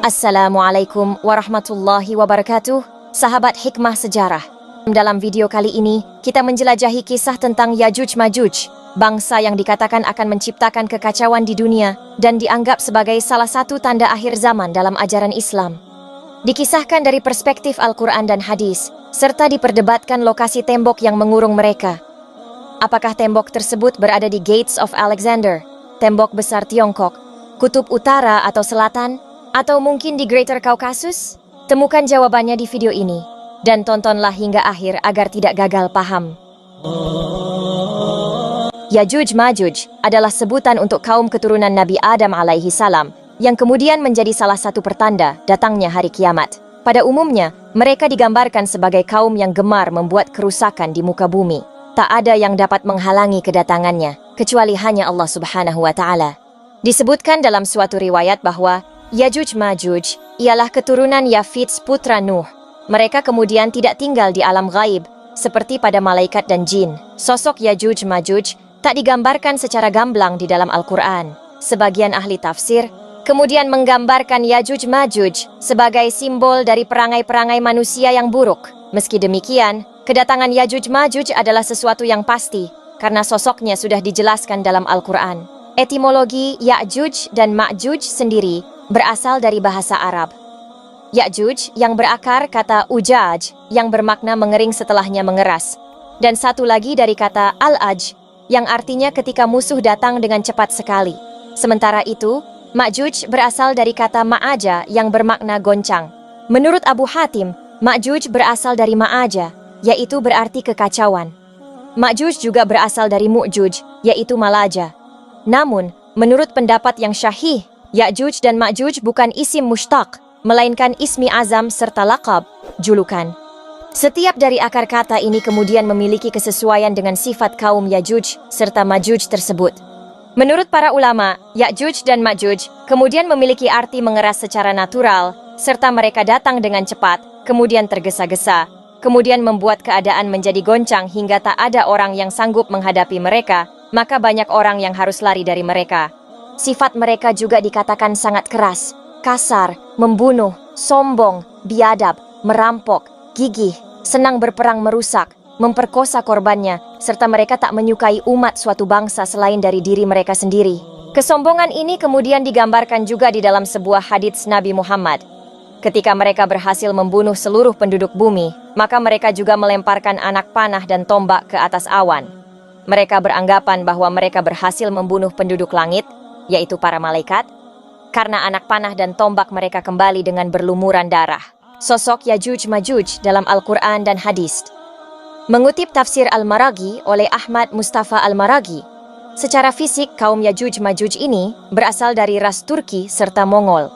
Assalamualaikum warahmatullahi wabarakatuh, sahabat hikmah sejarah. Dalam video kali ini, kita menjelajahi kisah tentang Yajuj Majuj, bangsa yang dikatakan akan menciptakan kekacauan di dunia dan dianggap sebagai salah satu tanda akhir zaman dalam ajaran Islam. Dikisahkan dari perspektif Al-Quran dan hadis, serta diperdebatkan lokasi tembok yang mengurung mereka. Apakah tembok tersebut berada di Gates of Alexander, tembok besar Tiongkok, kutub utara atau selatan, atau mungkin di Greater Caucasus? Temukan jawabannya di video ini, dan tontonlah hingga akhir agar tidak gagal paham. Yajuj Majuj adalah sebutan untuk kaum keturunan Nabi Adam alaihi salam, yang kemudian menjadi salah satu pertanda datangnya hari kiamat. Pada umumnya, mereka digambarkan sebagai kaum yang gemar membuat kerusakan di muka bumi. Tak ada yang dapat menghalangi kedatangannya, kecuali hanya Allah Subhanahu wa Ta'ala. Disebutkan dalam suatu riwayat bahwa Yajuj Majuj ialah keturunan Yafits putra Nuh. Mereka kemudian tidak tinggal di alam gaib, seperti pada malaikat dan jin. Sosok Yajuj Majuj tak digambarkan secara gamblang di dalam Al-Quran. Sebagian ahli tafsir kemudian menggambarkan Yajuj Majuj sebagai simbol dari perangai-perangai manusia yang buruk. Meski demikian, kedatangan Yajuj Majuj adalah sesuatu yang pasti, karena sosoknya sudah dijelaskan dalam Al-Quran. Etimologi Ya'juj dan Ma'juj sendiri berasal dari bahasa Arab. Ya'juj yang berakar kata ujaj, yang bermakna mengering setelahnya mengeras. Dan satu lagi dari kata al-aj, yang artinya ketika musuh datang dengan cepat sekali. Sementara itu, Ma'juj berasal dari kata ma'aja yang bermakna goncang. Menurut Abu Hatim, Ma'juj berasal dari ma'aja, yaitu berarti kekacauan. Ma'juj juga berasal dari mu'juj, yaitu malaja. Namun, menurut pendapat yang syahih, Ya'juj dan Ma'juj bukan isim mushtaq, melainkan ismi azam serta laqab, julukan. Setiap dari akar kata ini kemudian memiliki kesesuaian dengan sifat kaum Ya'juj serta Ma'juj tersebut. Menurut para ulama, Ya'juj dan Ma'juj kemudian memiliki arti mengeras secara natural, serta mereka datang dengan cepat, kemudian tergesa-gesa, kemudian membuat keadaan menjadi goncang hingga tak ada orang yang sanggup menghadapi mereka, maka banyak orang yang harus lari dari mereka. Sifat mereka juga dikatakan sangat keras, kasar, membunuh, sombong, biadab, merampok, gigih, senang berperang merusak, memperkosa korbannya, serta mereka tak menyukai umat suatu bangsa selain dari diri mereka sendiri. Kesombongan ini kemudian digambarkan juga di dalam sebuah hadits Nabi Muhammad. Ketika mereka berhasil membunuh seluruh penduduk bumi, maka mereka juga melemparkan anak panah dan tombak ke atas awan. Mereka beranggapan bahwa mereka berhasil membunuh penduduk langit, yaitu para malaikat, karena anak panah dan tombak mereka kembali dengan berlumuran darah. Sosok Yajuj Majuj dalam Al-Quran dan hadis. Mengutip tafsir Al-Maraghi oleh Ahmad Mustafa Al-Maraghi, secara fisik kaum Yajuj Majuj ini berasal dari ras Turki serta Mongol.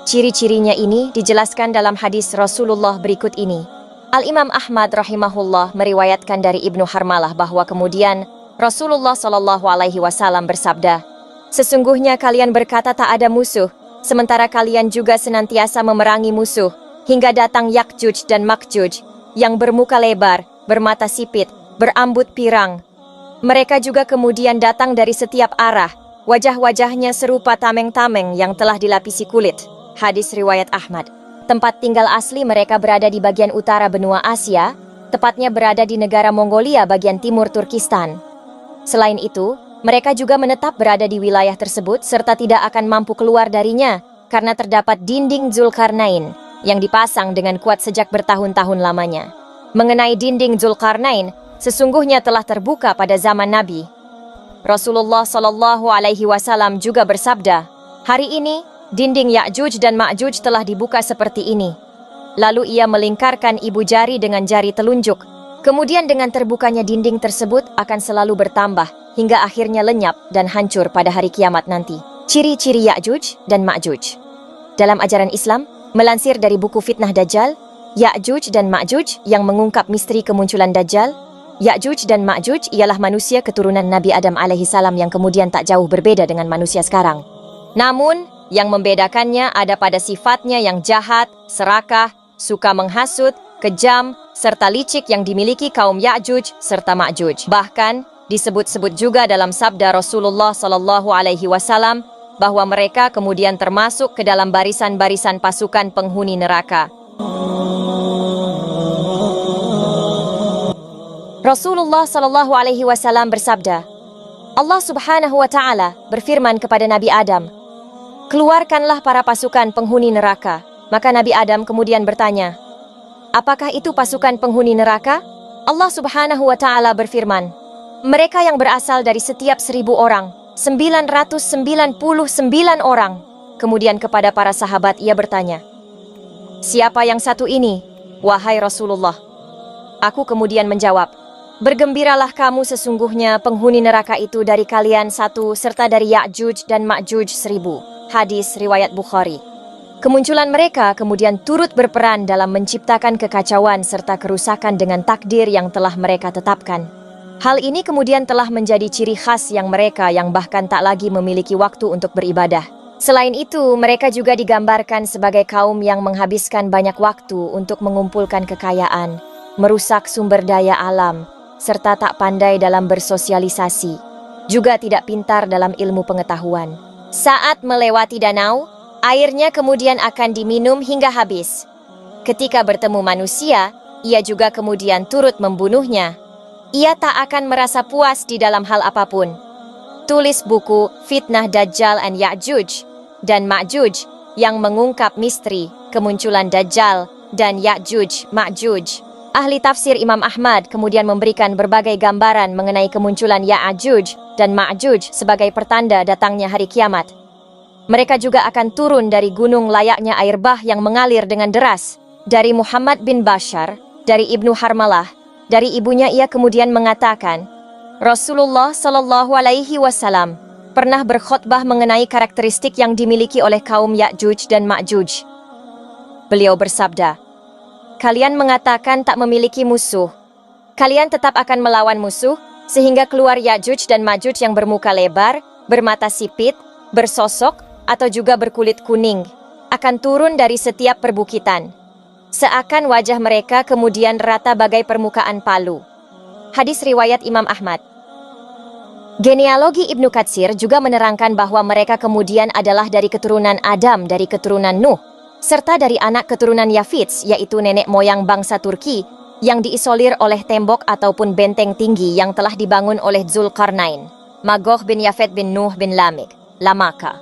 Ciri-cirinya ini dijelaskan dalam hadis Rasulullah berikut ini. Al-Imam Ahmad rahimahullah meriwayatkan dari Ibnu Harmalah bahwa kemudian Rasulullah SAW bersabda, "Sesungguhnya kalian berkata tak ada musuh, sementara kalian juga senantiasa memerangi musuh, hingga datang Ya'juj dan Ma'juj, yang bermuka lebar, bermata sipit, berambut pirang. Mereka juga kemudian datang dari setiap arah, wajah-wajahnya serupa tameng-tameng yang telah dilapisi kulit." Hadis riwayat Ahmad. Tempat tinggal asli mereka berada di bagian utara benua Asia, tepatnya berada di negara Mongolia bagian timur Turkistan. Selain itu, mereka juga menetap berada di wilayah tersebut serta tidak akan mampu keluar darinya karena terdapat dinding Zulkarnain yang dipasang dengan kuat sejak bertahun-tahun lamanya. Mengenai dinding Zulkarnain, sesungguhnya telah terbuka pada zaman Nabi. Rasulullah SAW juga bersabda, "Hari ini, dinding Ya'juj dan Ma'juj telah dibuka seperti ini." Lalu ia melingkarkan ibu jari dengan jari telunjuk. Kemudian dengan terbukanya dinding tersebut akan selalu bertambah, hingga akhirnya lenyap dan hancur pada hari kiamat nanti. Ciri-ciri Ya'juj dan Ma'juj. Dalam ajaran Islam, melansir dari buku Fitnah Dajjal, Ya'juj dan Ma'juj yang mengungkap misteri kemunculan Dajjal, Ya'juj dan Ma'juj ialah manusia keturunan Nabi Adam alaihi salam yang kemudian tak jauh berbeda dengan manusia sekarang. Namun, yang membedakannya ada pada sifatnya yang jahat, serakah, suka menghasut, kejam, serta licik yang dimiliki kaum Ya'juj serta Ma'juj. Bahkan, disebut-sebut juga dalam sabda Rasulullah SAW bahwa mereka kemudian termasuk ke dalam barisan-barisan pasukan penghuni neraka. Rasulullah SAW bersabda, Allah Subhanahu wa Ta'ala berfirman kepada Nabi Adam, "Keluarkanlah para pasukan penghuni neraka." Maka Nabi Adam kemudian bertanya, "Apakah itu pasukan penghuni neraka?" Allah Subhanahu wa Ta'ala berfirman, "Mereka yang berasal dari setiap 1.000 orang, 999 orang." Kemudian kepada para sahabat ia bertanya, "Siapa yang satu ini, wahai Rasulullah?" Aku kemudian menjawab, "Bergembiralah kamu, sesungguhnya penghuni neraka itu dari kalian satu, serta dari Ya'juj dan Ma'juj 1.000. Hadis riwayat Bukhari. Kemunculan mereka kemudian turut berperan dalam menciptakan kekacauan serta kerusakan dengan takdir yang telah mereka tetapkan. Hal ini kemudian telah menjadi ciri khas mereka yang bahkan tak lagi memiliki waktu untuk beribadah. Selain itu, mereka juga digambarkan sebagai kaum yang menghabiskan banyak waktu untuk mengumpulkan kekayaan, merusak sumber daya alam, serta tak pandai dalam bersosialisasi, juga tidak pintar dalam ilmu pengetahuan. Saat melewati danau, airnya kemudian akan diminum hingga habis. Ketika bertemu manusia, ia juga kemudian turut membunuhnya. Ia tak akan merasa puas di dalam hal apapun. Tulis buku Fitnah Dajjal and Ya'juj dan Ma'juj yang mengungkap misteri kemunculan Dajjal dan Ya'juj Ma'juj. Ahli tafsir Imam Ahmad kemudian memberikan berbagai gambaran mengenai kemunculan Ya'juj dan Ma'juj sebagai pertanda datangnya hari kiamat. Mereka juga akan turun dari gunung layaknya air bah yang mengalir dengan deras. Dari Muhammad bin Bashar, dari Ibnu Harmalah, dari ibunya ia kemudian mengatakan, Rasulullah SAW pernah berkhutbah mengenai karakteristik yang dimiliki oleh kaum Ya'juj dan Ma'juj. Beliau bersabda, "Kalian mengatakan tak memiliki musuh. Kalian tetap akan melawan musuh, sehingga keluar Ya'juj dan Ma'juj yang bermuka lebar, bermata sipit, bersosok, atau juga berkulit kuning, akan turun dari setiap perbukitan. Seakan wajah mereka kemudian rata bagai permukaan palu." Hadis riwayat Imam Ahmad. Genealogi Ibnu Katsir juga menerangkan bahwa mereka kemudian adalah dari keturunan Adam, dari keturunan Nuh, serta dari anak keturunan Yafits, yaitu nenek moyang bangsa Turki, yang diisolir oleh tembok ataupun benteng tinggi yang telah dibangun oleh Zulkarnain, Magog bin Yafet bin Nuh bin Lamaka.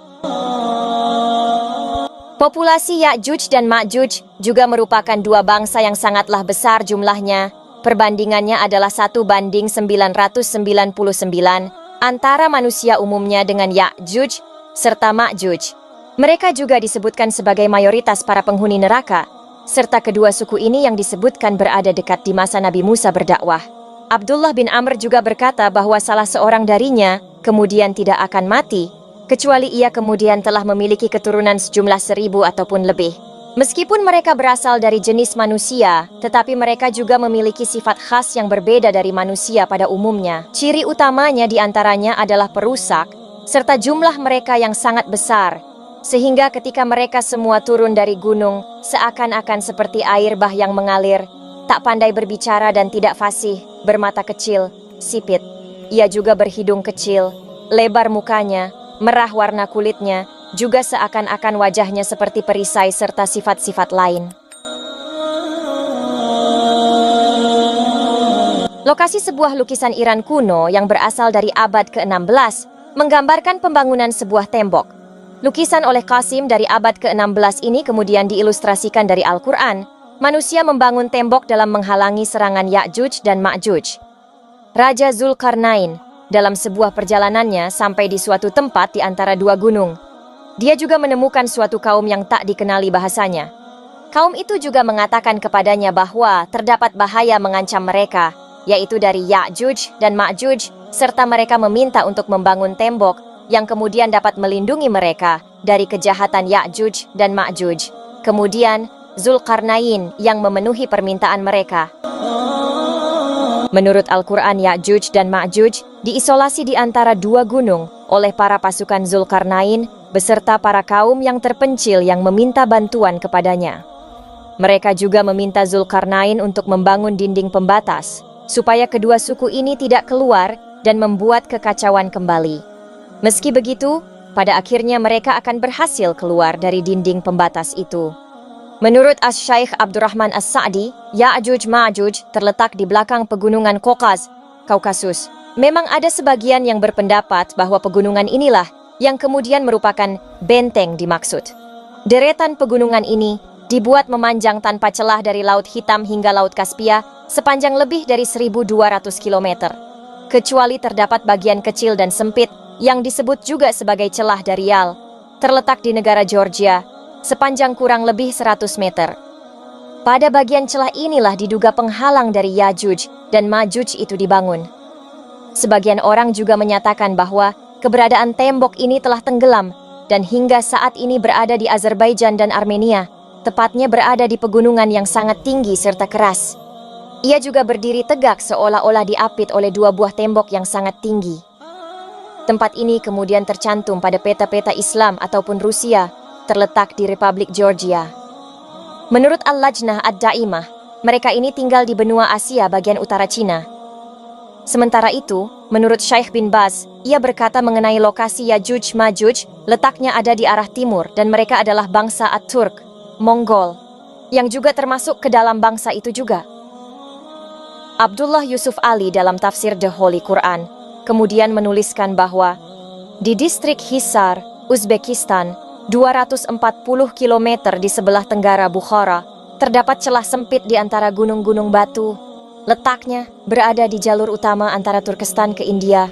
Populasi Ya'juj dan Ma'juj juga merupakan dua bangsa yang sangatlah besar jumlahnya. Perbandingannya adalah 1:999 antara manusia umumnya dengan Ya'juj serta Ma'juj. Mereka juga disebutkan sebagai mayoritas para penghuni neraka, serta kedua suku ini yang disebutkan berada dekat di masa Nabi Musa berdakwah. Abdullah bin Amr juga berkata bahwa salah seorang darinya kemudian tidak akan mati, kecuali ia kemudian telah memiliki keturunan sejumlah 1.000 ataupun lebih. Meskipun mereka berasal dari jenis manusia, tetapi mereka juga memiliki sifat khas yang berbeda dari manusia pada umumnya. Ciri utamanya diantaranya adalah perusak, serta jumlah mereka yang sangat besar, sehingga ketika mereka semua turun dari gunung, seakan-akan seperti air bah yang mengalir, tak pandai berbicara dan tidak fasih, bermata kecil, sipit. Ia juga berhidung kecil, lebar mukanya, merah warna kulitnya, juga seakan-akan wajahnya seperti perisai serta sifat-sifat lain. Lokasi sebuah lukisan Iran kuno yang berasal dari abad ke-16 menggambarkan pembangunan sebuah tembok. Lukisan oleh Qasim dari abad ke-16 ini kemudian diilustrasikan dari Al-Quran. Manusia membangun tembok dalam menghalangi serangan Ya'juj dan Ma'juj. Raja Zulkarnain dalam sebuah perjalanannya sampai di suatu tempat di antara dua gunung. Dia juga menemukan suatu kaum yang tak dikenali bahasanya. Kaum itu juga mengatakan kepadanya bahwa terdapat bahaya mengancam mereka, yaitu dari Ya'juj dan Ma'juj, serta mereka meminta untuk membangun tembok yang kemudian dapat melindungi mereka dari kejahatan Ya'juj dan Ma'juj. Kemudian, Zulkarnain yang memenuhi permintaan mereka. Menurut Al-Quran, Ya'juj dan Ma'juj diisolasi di antara dua gunung oleh para pasukan Zulkarnain beserta para kaum yang terpencil yang meminta bantuan kepadanya. Mereka juga meminta Zulkarnain untuk membangun dinding pembatas, supaya kedua suku ini tidak keluar dan membuat kekacauan kembali. Meski begitu, pada akhirnya mereka akan berhasil keluar dari dinding pembatas itu. Menurut Asy-Syaikh Abdurrahman As-Sa'di, Ya'juj Ma'juj terletak di belakang pegunungan Kaukasus. Memang ada sebagian yang berpendapat bahwa pegunungan inilah yang kemudian merupakan benteng dimaksud. Deretan pegunungan ini dibuat memanjang tanpa celah dari Laut Hitam hingga Laut Kaspia sepanjang lebih dari 1.200 km. Kecuali terdapat bagian kecil dan sempit yang disebut juga sebagai celah Darial, terletak di negara Georgia, sepanjang kurang lebih 100 meter. Pada bagian celah inilah diduga penghalang dari Ya'juj dan Ma'juj itu dibangun. Sebagian orang juga menyatakan bahwa keberadaan tembok ini telah tenggelam dan hingga saat ini berada di Azerbaijan dan Armenia, tepatnya berada di pegunungan yang sangat tinggi serta keras. Ia juga berdiri tegak seolah-olah diapit oleh dua buah tembok yang sangat tinggi. Tempat ini kemudian tercantum pada peta-peta Islam ataupun Rusia, terletak di Republik Georgia. Menurut Al-Lajnah Ad-Daimah, mereka ini tinggal di benua Asia bagian utara Cina. Sementara itu, menurut Syekh bin Baz, ia berkata mengenai lokasi Ya'juj Ma'juj, letaknya ada di arah timur dan mereka adalah bangsa At-Turk, Mongol, yang juga termasuk ke dalam bangsa itu juga. Abdullah Yusuf Ali dalam tafsir The Holy Quran kemudian menuliskan bahwa di distrik Hisar, Uzbekistan, 240 km di sebelah tenggara Bukhara, terdapat celah sempit di antara gunung-gunung batu. Letaknya berada di jalur utama antara Turkestan ke India.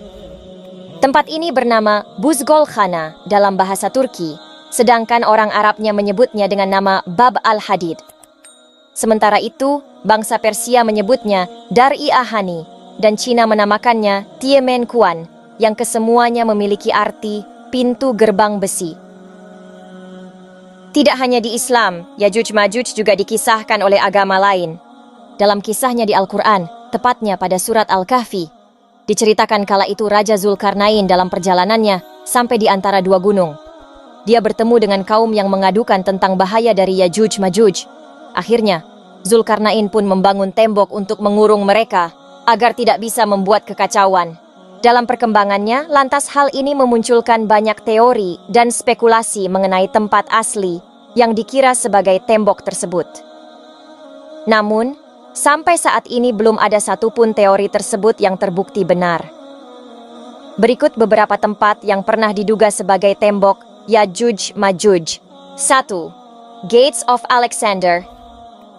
Tempat ini bernama Buzgol Khana dalam bahasa Turki, sedangkan orang Arabnya menyebutnya dengan nama Bab al-Hadid. Sementara itu, bangsa Persia menyebutnya Dar-i Ahani dan Cina menamakannya Tiemen Kuan, yang kesemuanya memiliki arti pintu gerbang besi. Tidak hanya di Islam, Ya'juj Ma'juj juga dikisahkan oleh agama lain. Dalam kisahnya di Al-Quran, tepatnya pada surat Al-Kahfi, diceritakan kala itu Raja Zulkarnain dalam perjalanannya sampai di antara dua gunung. Dia bertemu dengan kaum yang mengadukan tentang bahaya dari Ya'juj Ma'juj. Akhirnya, Zulkarnain pun membangun tembok untuk mengurung mereka agar tidak bisa membuat kekacauan. Dalam perkembangannya, lantas hal ini memunculkan banyak teori dan spekulasi mengenai tempat asli yang dikira sebagai tembok tersebut. Namun, sampai saat ini belum ada satupun teori tersebut yang terbukti benar. Berikut beberapa tempat yang pernah diduga sebagai tembok Ya'juj Ma'juj. 1. Gates of Alexander.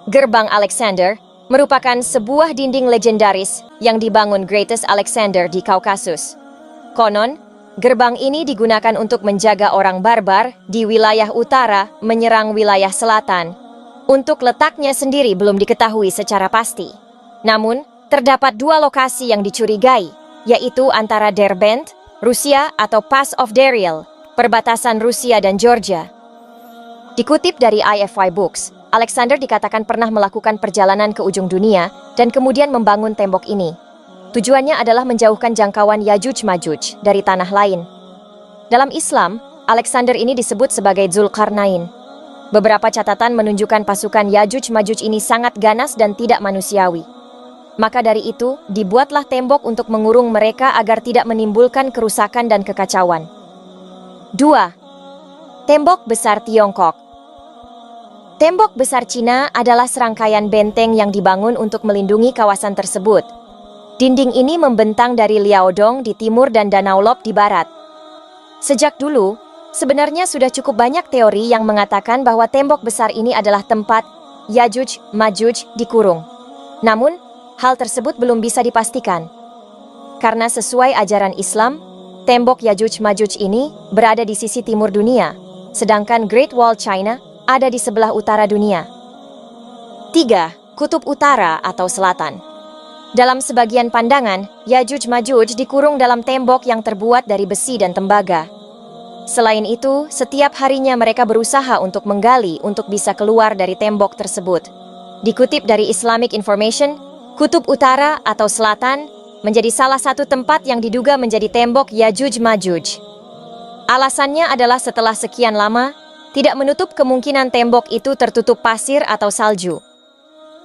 Gerbang Alexander merupakan sebuah dinding legendaris yang dibangun Greatest Alexander di Kaukasus. Konon, gerbang ini digunakan untuk menjaga orang barbar di wilayah utara menyerang wilayah selatan. Untuk letaknya sendiri belum diketahui secara pasti. Namun, terdapat dua lokasi yang dicurigai, yaitu antara Derbent, Rusia atau Pass of Darial, perbatasan Rusia dan Georgia. Dikutip dari IFY Books, Alexander dikatakan pernah melakukan perjalanan ke ujung dunia dan kemudian membangun tembok ini. Tujuannya adalah menjauhkan jangkauan Ya'juj Ma'juj dari tanah lain. Dalam Islam, Alexander ini disebut sebagai Zulkarnain. Beberapa catatan menunjukkan pasukan Ya'juj Ma'juj ini sangat ganas dan tidak manusiawi. Maka dari itu, dibuatlah tembok untuk mengurung mereka agar tidak menimbulkan kerusakan dan kekacauan. 2. Tembok Besar Tiongkok. Tembok Besar Cina adalah serangkaian benteng yang dibangun untuk melindungi kawasan tersebut. Dinding ini membentang dari Liaodong di timur dan Danau Lop di barat. Sejak dulu, sebenarnya sudah cukup banyak teori yang mengatakan bahwa tembok besar ini adalah tempat Ya'juj Ma'juj dikurung. Namun, hal tersebut belum bisa dipastikan. Karena sesuai ajaran Islam, tembok Ya'juj Ma'juj ini berada di sisi timur dunia, sedangkan Great Wall China ada di sebelah utara dunia. 3. Kutub Utara atau Selatan. Dalam sebagian pandangan, Ya'juj Ma'juj dikurung dalam tembok yang terbuat dari besi dan tembaga. Selain itu, setiap harinya mereka berusaha untuk menggali untuk bisa keluar dari tembok tersebut. Dikutip dari Islamic Information, Kutub Utara atau Selatan menjadi salah satu tempat yang diduga menjadi tembok Ya'juj Ma'juj. Alasannya adalah setelah sekian lama, tidak menutup kemungkinan tembok itu tertutup pasir atau salju.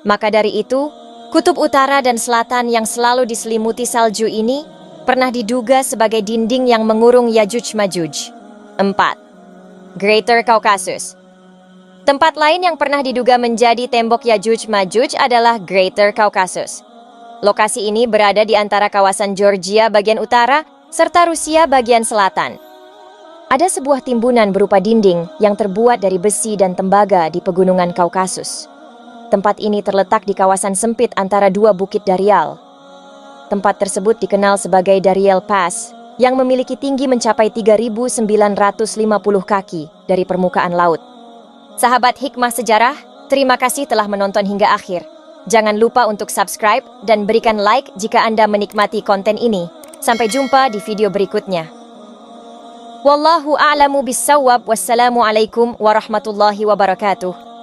Maka dari itu, kutub utara dan selatan yang selalu diselimuti salju ini pernah diduga sebagai dinding yang mengurung Yajuj-Majuj. 4. Greater Caucasus. Tempat lain yang pernah diduga menjadi tembok Yajuj-Majuj adalah Greater Caucasus. Lokasi ini berada di antara kawasan Georgia bagian utara serta Rusia bagian selatan. Ada sebuah timbunan berupa dinding yang terbuat dari besi dan tembaga di pegunungan Kaukasus. Tempat ini terletak di kawasan sempit antara dua bukit Darial. Tempat tersebut dikenal sebagai Darial Pass yang memiliki tinggi mencapai 3.950 kaki dari permukaan laut. Sahabat Hikmah Sejarah, terima kasih telah menonton hingga akhir. Jangan lupa untuk subscribe dan berikan like jika Anda menikmati konten ini. Sampai jumpa di video berikutnya. Wallahu a'lamu bis-shawab. Wassalamualaikum warahmatullahi wabarakatuh.